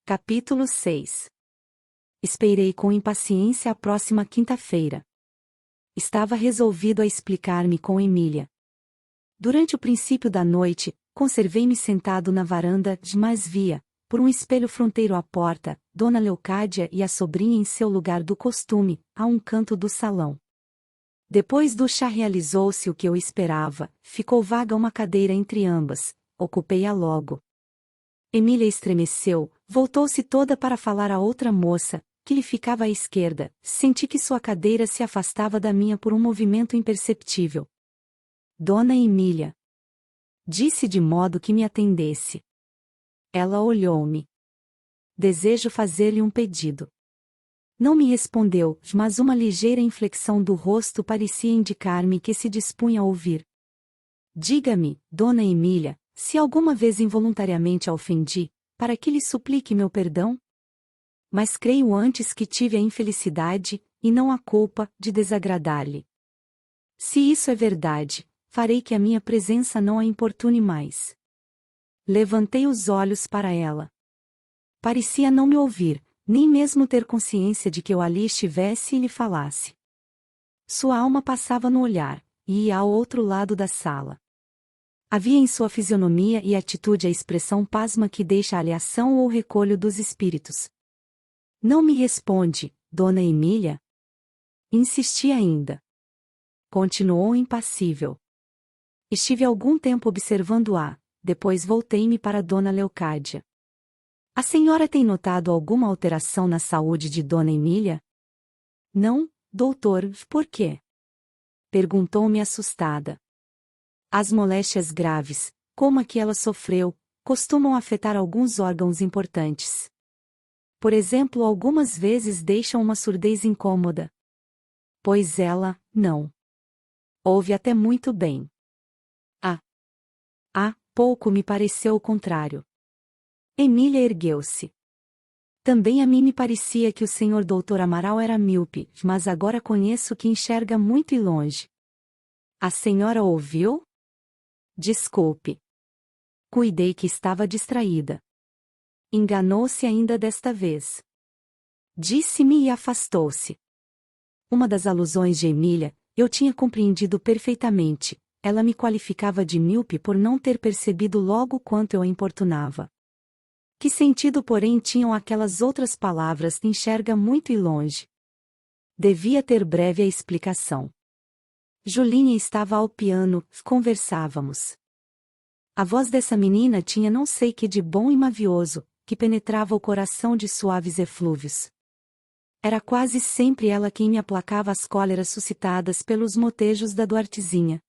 Capítulo 6. Esperei com impaciência a próxima quinta-feira. Estava resolvido a explicar-me com Emília. Durante o princípio da noite, conservei-me sentado na varanda, mas via, por um espelho fronteiro à porta, Dona Leocádia e a sobrinha em seu lugar do costume, a um canto do salão. Depois do chá realizou-se o que eu esperava, ficou vaga uma cadeira entre ambas, ocupei-a logo. Emília estremeceu, voltou-se toda para falar a outra moça, que lhe ficava à esquerda, senti que sua cadeira se afastava da minha por um movimento imperceptível. Dona Emília, disse de modo que me atendesse. Ela olhou-me. Desejo fazer-lhe um pedido. Não me respondeu, mas uma ligeira inflexão do rosto parecia indicar-me que se dispunha a ouvir. Diga-me, Dona Emília, se alguma vez involuntariamente a ofendi, para que lhe suplique meu perdão? Mas creio antes que tive a infelicidade, e não a culpa, de desagradar-lhe. Se isso é verdade, farei que a minha presença não a importune mais. Levantei os olhos para ela. Parecia não me ouvir, nem mesmo ter consciência de que eu ali estivesse e lhe falasse. Sua alma passava no olhar, e ia ao outro lado da sala. Havia em sua fisionomia e atitude a expressão pasma que deixa a alheação ou o recolho dos espíritos. Não me responde, Dona Emília? Insisti ainda. Continuou impassível. Estive algum tempo observando-a, depois voltei-me para Dona Leocádia. A senhora tem notado alguma alteração na saúde de Dona Emília? Não, doutor, por quê? Perguntou-me assustada. As moléstias graves, como a que ela sofreu, costumam afetar alguns órgãos importantes. Por exemplo, algumas vezes deixam uma surdez incômoda. Pois ela, não. Ouve até muito bem. Pouco me pareceu o contrário. Emília ergueu-se. Também a mim me parecia que o senhor doutor Amaral era míope, mas agora conheço que enxerga muito e longe. A senhora ouviu? Desculpe. Cuidei que estava distraída. Enganou-se ainda desta vez. Disse-me e afastou-se. Uma das alusões de Emília, eu tinha compreendido perfeitamente. Ela me qualificava de míope por não ter percebido logo quanto eu a importunava. Que sentido, porém, tinham aquelas outras palavras enxerga muito e longe? Devia ter breve a explicação. Julinha estava ao piano, conversávamos. A voz dessa menina tinha não sei que de bom e mavioso, que penetrava o coração de suaves eflúvios. Era quase sempre ela quem me aplacava as cóleras suscitadas pelos motejos da Duartezinha.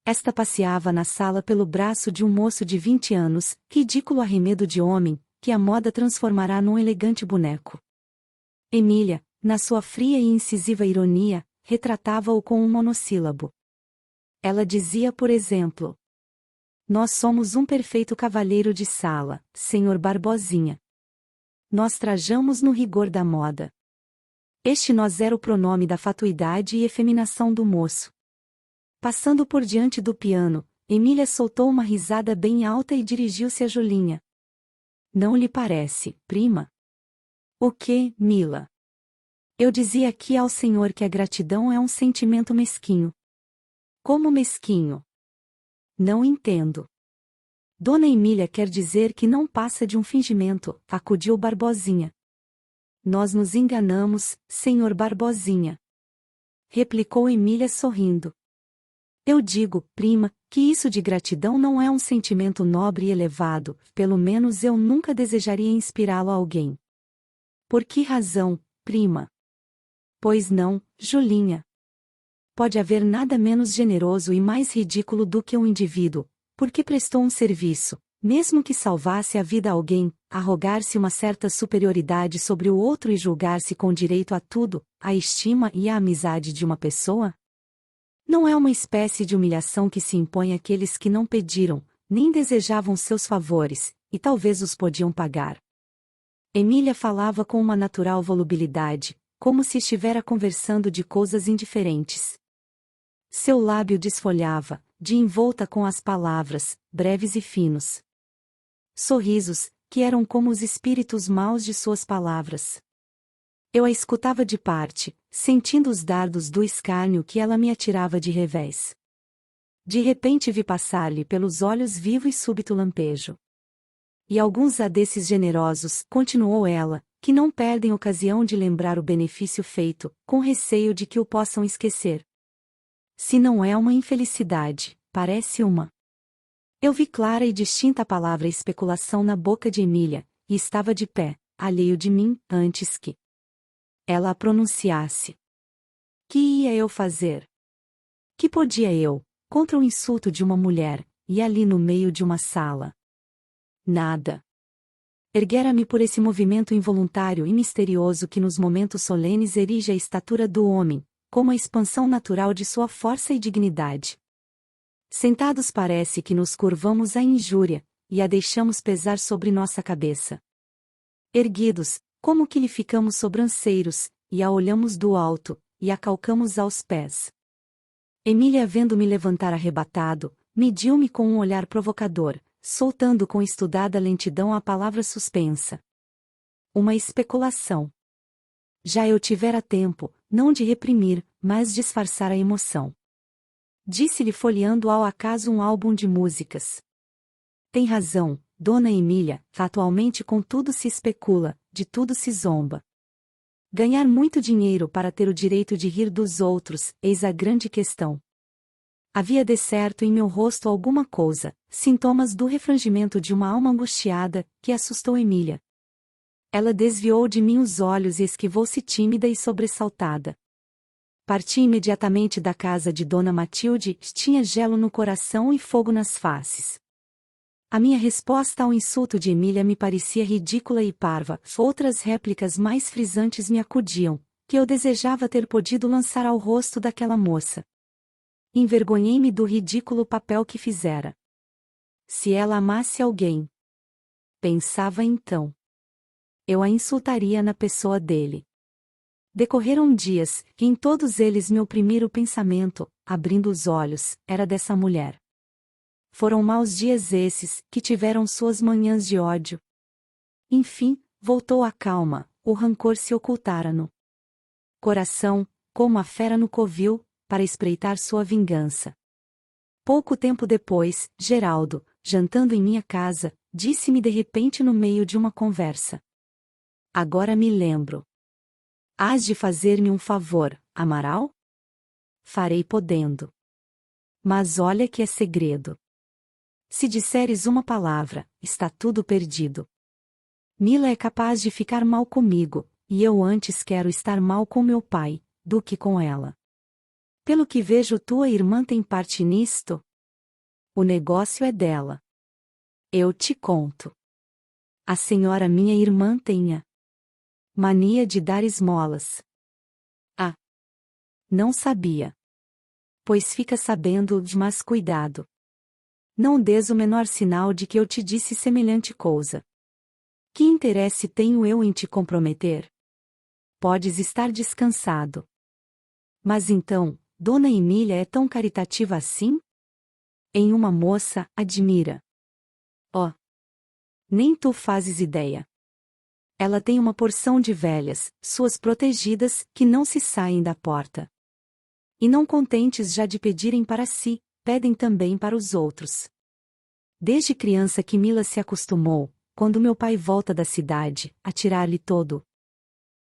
Esta passeava na sala pelo braço de um moço de 20 anos, ridículo arremedo de homem, que a moda transformará num elegante boneco. Emília, na sua fria e incisiva ironia, retratava-o com um monossílabo. Ela dizia, por exemplo: Nós somos um perfeito cavalheiro de sala, senhor Barbosinha. Nós trajamos no rigor da moda. Este nós era o pronome da fatuidade e efeminação do moço. Passando por diante do piano, Emília soltou uma risada bem alta e dirigiu-se a Julinha. Não lhe parece, prima? O que, Mila? Eu dizia aqui ao senhor que a gratidão é um sentimento mesquinho. Como mesquinho? Não entendo. Dona Emília quer dizer que não passa de um fingimento, acudiu Barbosinha. Nós nos enganamos, senhor Barbosinha. Replicou Emília sorrindo. Eu digo, prima, que isso de gratidão não é um sentimento nobre e elevado, pelo menos eu nunca desejaria inspirá-lo a alguém. Por que razão, prima? Pois não, Julinha. Pode haver nada menos generoso e mais ridículo do que um indivíduo, porque prestou um serviço, mesmo que salvasse a vida a alguém, arrogar-se uma certa superioridade sobre o outro e julgar-se com direito a tudo, a estima e a amizade de uma pessoa? Não é uma espécie de humilhação que se impõe àqueles que não pediram, nem desejavam seus favores, e talvez os podiam pagar. Emília falava com uma natural volubilidade, como se estivera conversando de coisas indiferentes. Seu lábio desfolhava, de envolta com as palavras, breves e finos. Sorrisos, que eram como os espíritos maus de suas palavras. Eu a escutava de parte, sentindo os dardos do escárnio que ela me atirava de revés. De repente vi passar-lhe pelos olhos vivo e súbito lampejo. E alguns há desses generosos, continuou ela, que não perdem ocasião de lembrar o benefício feito, com receio de que o possam esquecer. Se não é uma infelicidade, parece uma. Eu vi clara e distinta a palavra especulação na boca de Emília, e estava de pé, alheio de mim, antes que ela a pronunciasse. Que ia eu fazer? Que podia eu, contra o insulto de uma mulher, e ali no meio de uma sala? Nada. Erguera-me por esse movimento involuntário e misterioso que nos momentos solenes erige a estatura do homem, como a expansão natural de sua força e dignidade. Sentados parece que nos curvamos à injúria, e a deixamos pesar sobre nossa cabeça. Erguidos, como que lhe ficamos sobranceiros, e a olhamos do alto, e a calcamos aos pés. Emília, vendo-me levantar arrebatado, mediu-me com um olhar provocador, soltando com estudada lentidão a palavra suspensa. Uma especulação. Já eu tivera tempo, não de reprimir, mas disfarçar a emoção. Disse-lhe folheando ao acaso um álbum de músicas. Tem razão, Dona Emília, atualmente com tudo se especula, de tudo se zomba. Ganhar muito dinheiro para ter o direito de rir dos outros, eis a grande questão. Havia de certo em meu rosto alguma coisa, sintomas do refrangimento de uma alma angustiada, que assustou Emília. Ela desviou de mim os olhos e esquivou-se tímida e sobressaltada. Parti imediatamente da casa de Dona Matilde, tinha gelo no coração e fogo nas faces. A minha resposta ao insulto de Emília me parecia ridícula e parva, outras réplicas mais frisantes me acudiam, que eu desejava ter podido lançar ao rosto daquela moça. Envergonhei-me do ridículo papel que fizera. Se ela amasse alguém, pensava então, eu a insultaria na pessoa dele. Decorreram dias, e em todos eles meu primeiro pensamento, abrindo os olhos, era dessa mulher. Foram maus dias esses, que tiveram suas manhãs de ódio. Enfim, voltou a calma, o rancor se ocultara no coração, como a fera no covil, para espreitar sua vingança. Pouco tempo depois, Geraldo, jantando em minha casa, disse-me de repente no meio de uma conversa. Agora me lembro. Hás de fazer-me um favor, Amaral? Farei podendo. Mas olha que é segredo. Se disseres uma palavra, está tudo perdido. Mila é capaz de ficar mal comigo, e eu antes quero estar mal com meu pai, do que com ela. Pelo que vejo, tua irmã tem parte nisto? O negócio é dela. Eu te conto. A senhora minha irmã tenha mania de dar esmolas. Ah! Não sabia. Pois fica sabendo, mas cuidado. Não dês o menor sinal de que eu te disse semelhante coisa. Que interesse tenho eu em te comprometer? Podes estar descansado. Mas então, Dona Emília é tão caritativa assim? Em uma moça, admira. Oh! Nem tu fazes ideia. Ela tem uma porção de velhas, suas protegidas, que não se saem da porta. E não contentes já de pedirem para si, pedem também para os outros. Desde criança que Mila se acostumou, quando meu pai volta da cidade, a tirar-lhe todo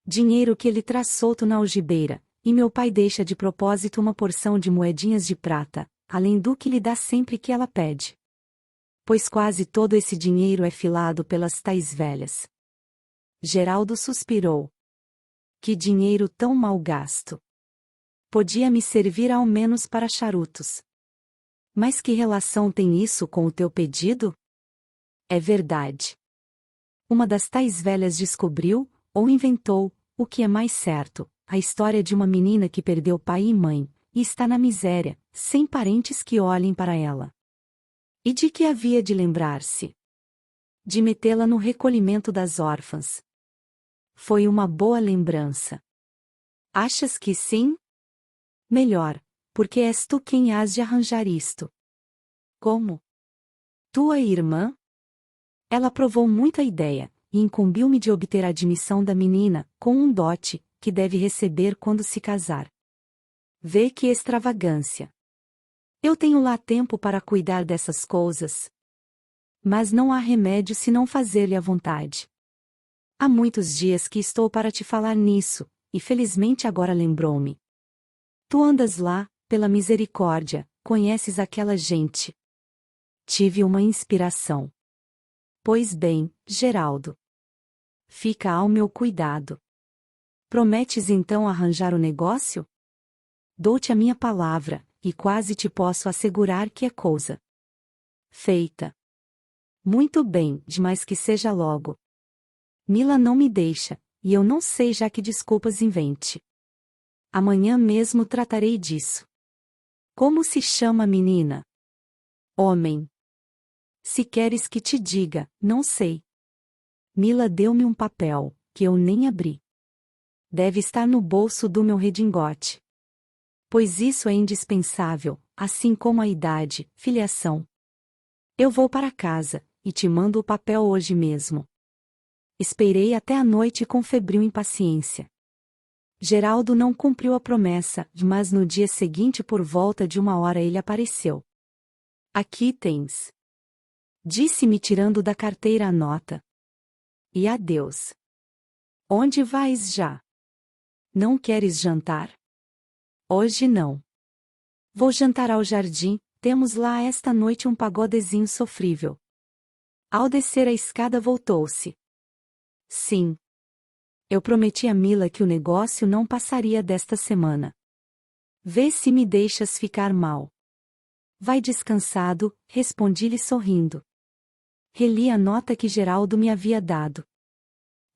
dinheiro que ele traz solto na algibeira, e meu pai deixa de propósito uma porção de moedinhas de prata, além do que lhe dá sempre que ela pede. Pois quase todo esse dinheiro é filado pelas tais velhas. Geraldo suspirou. Que dinheiro tão mal gasto! Podia me servir ao menos para charutos. Mas que relação tem isso com o teu pedido? É verdade. Uma das tais velhas descobriu, ou inventou, o que é mais certo, a história de uma menina que perdeu pai e mãe, e está na miséria, sem parentes que olhem para ela. E de que havia de lembrar-se? De metê-la no recolhimento das órfãs. Foi uma boa lembrança. Achas que sim? Melhor, porque és tu quem hás de arranjar isto. Como? Tua irmã? Ela aprovou muito a ideia, e incumbiu-me de obter a admissão da menina, com um dote, que deve receber quando se casar. Vê que extravagância! Eu tenho lá tempo para cuidar dessas coisas. Mas não há remédio se não fazer-lhe a vontade. Há muitos dias que estou para te falar nisso, e felizmente agora lembrou-me. Tu andas lá, pela misericórdia, conheces aquela gente. Tive uma inspiração. Pois bem, Geraldo. Fica ao meu cuidado. Prometes então arranjar o negócio? Dou-te a minha palavra, e quase te posso assegurar que é coisa feita. Muito bem, mas que seja logo. Mila não me deixa, e eu não sei já que desculpas invente. Amanhã mesmo tratarei disso. Como se chama a menina? Homem. Se queres que te diga, não sei. Mila deu-me um papel, que eu nem abri. Deve estar no bolso do meu redingote. Pois isso é indispensável, assim como a idade, filiação. Eu vou para casa, e te mando o papel hoje mesmo. Esperei até a noite com febril impaciência. Geraldo não cumpriu a promessa, mas no dia seguinte por volta de 1 hora ele apareceu. Aqui tens. Disse-me tirando da carteira a nota. E adeus. Onde vais já? Não queres jantar? Hoje não. Vou jantar ao jardim, temos lá esta noite um pagodezinho sofrível. Ao descer a escada voltou-se. Sim. Eu prometi a Mila que o negócio não passaria desta semana. Vê se me deixas ficar mal. Vai descansado, respondi-lhe sorrindo. Reli a nota que Geraldo me havia dado.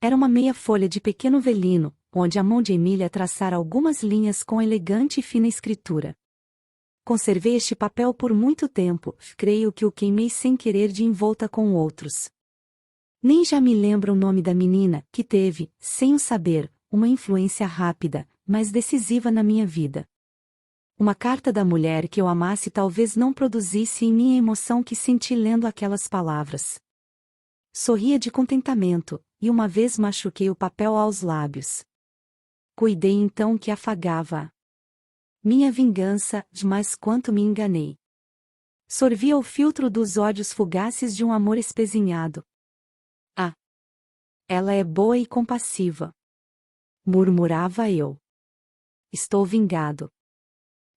Era uma meia folha de pequeno velino, onde a mão de Emília traçara algumas linhas com elegante e fina escritura. Conservei este papel por muito tempo, creio que o queimei sem querer de envolta com outros. Nem já me lembro o nome da menina, que teve, sem o saber, uma influência rápida, mas decisiva na minha vida. Uma carta da mulher que eu amasse talvez não produzisse em mim a emoção que senti lendo aquelas palavras. Sorria de contentamento, e uma vez machuquei o papel aos lábios. Cuidei então que afagava-a. Minha vingança, mas quanto me enganei. Sorvia o filtro dos ódios fugaces de um amor espezinhado. Ah! Ela é boa e compassiva. Murmurava eu. Estou vingado.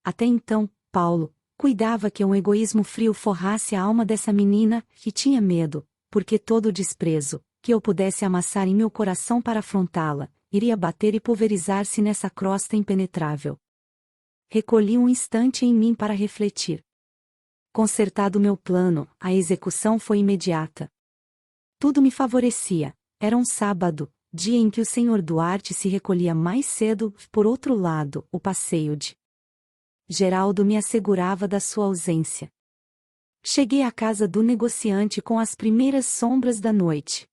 Até então, Paulo, cuidava que um egoísmo frio forrasse a alma dessa menina, que tinha medo, porque todo o desprezo, que eu pudesse amassar em meu coração para afrontá-la, iria bater e pulverizar-se nessa crosta impenetrável. Recolhi um instante em mim para refletir. Concertado meu plano, a execução foi imediata. Tudo me favorecia. Era um sábado, dia em que o Sr. Duarte se recolhia mais cedo, por outro lado, o passeio de Geraldo me assegurava da sua ausência. Cheguei à casa do negociante com as primeiras sombras da noite.